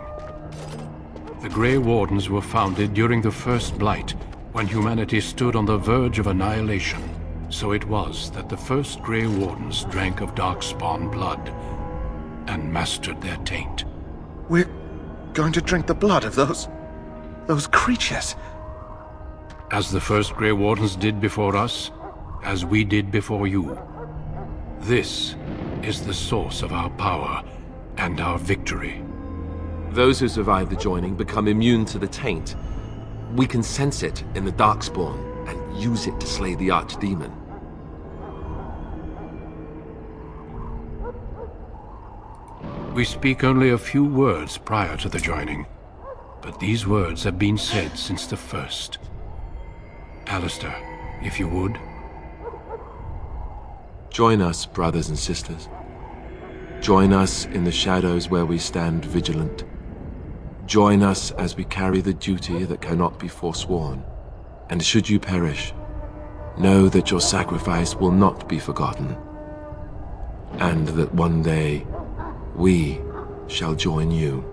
The Grey Wardens were founded during the First Blight, when humanity stood on the verge of annihilation. So it was that the first Grey Wardens drank of Darkspawn blood and mastered their taint. We're going to drink the blood of those creatures. As the first Grey Wardens did before us, as we did before you. This is the source of our power and our victory. Those who survive the joining become immune to the taint. We can sense it in the Darkspawn and use it to slay the Archdemon. We speak only a few words prior to the joining, but these words have been said since the first. Alistair, if you would. Join us, brothers and sisters. Join us in the shadows where we stand vigilant. Join us as we carry the duty that cannot be forsworn. And should you perish, know that your sacrifice will not be forgotten. And that one day, we shall join you.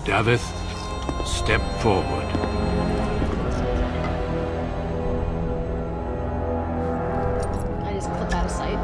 Davith, step forward. I just put that aside.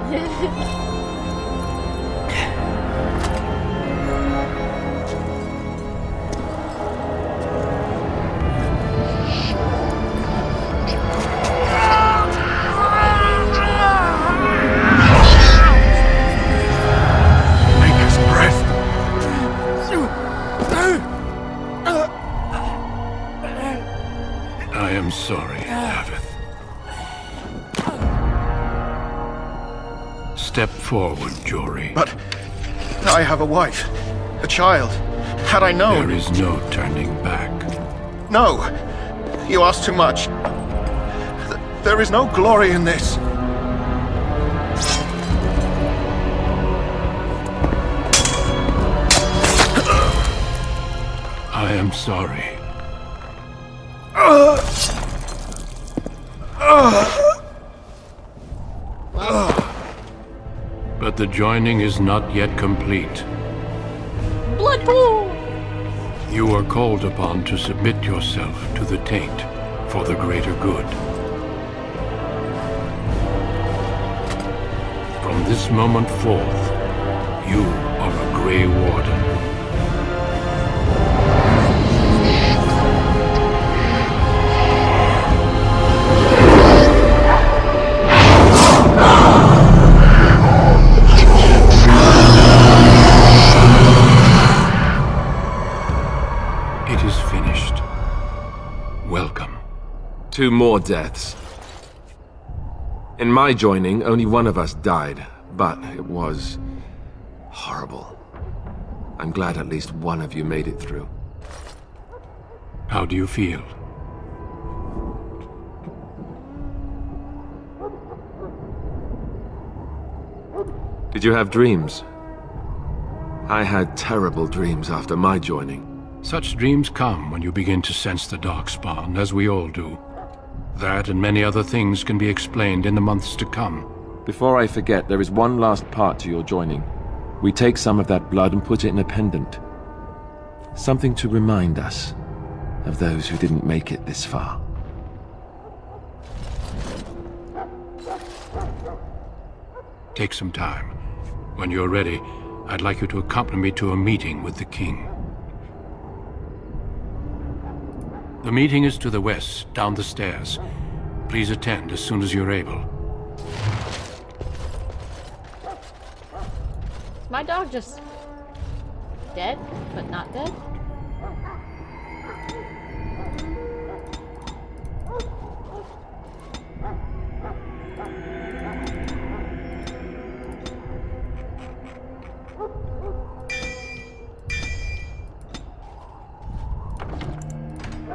I am sorry, Davith. Step forward, Jory. But I have a wife, a child. Had I known... There is no turning back. No! You ask too much. There is no glory in this. I am sorry. But the joining is not yet complete. Blood pool! You are called upon to submit yourself to the taint for the greater good. From this moment forth, you are a Grey Warden. It is finished. Welcome. 2 more deaths. In my joining, only one of us died, but it was horrible. I'm glad at least one of you made it through. How do you feel? Did you have dreams? I had terrible dreams after my joining. Such dreams come when you begin to sense the Darkspawn, as we all do. That and many other things can be explained in the months to come. Before I forget, there is one last part to your joining. We take some of that blood and put it in a pendant. Something to remind us of those who didn't make it this far. Take some time. When you're ready, I'd like you to accompany me to a meeting with the king. The meeting is to the west, down the stairs. Please attend as soon as you're able. Is my dog just dead, but not dead?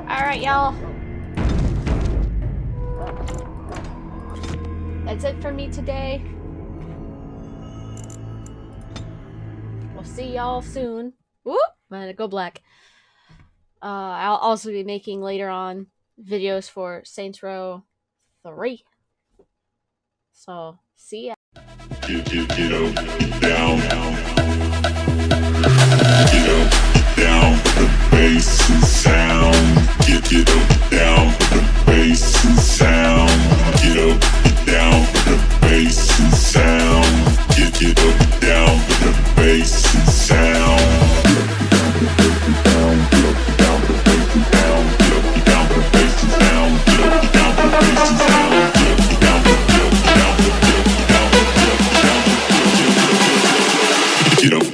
Alright, y'all. That's it for me today. We'll see y'all soon. Whoop! I'm gonna go black. I'll also be making later on videos for Saints Row 3. So, see ya. Get up, down. Get up, down, the bass and sound. Get up, down, the bass and sound. Get up, down, the bass and sound. Get up, down, the bass and sound. Get up.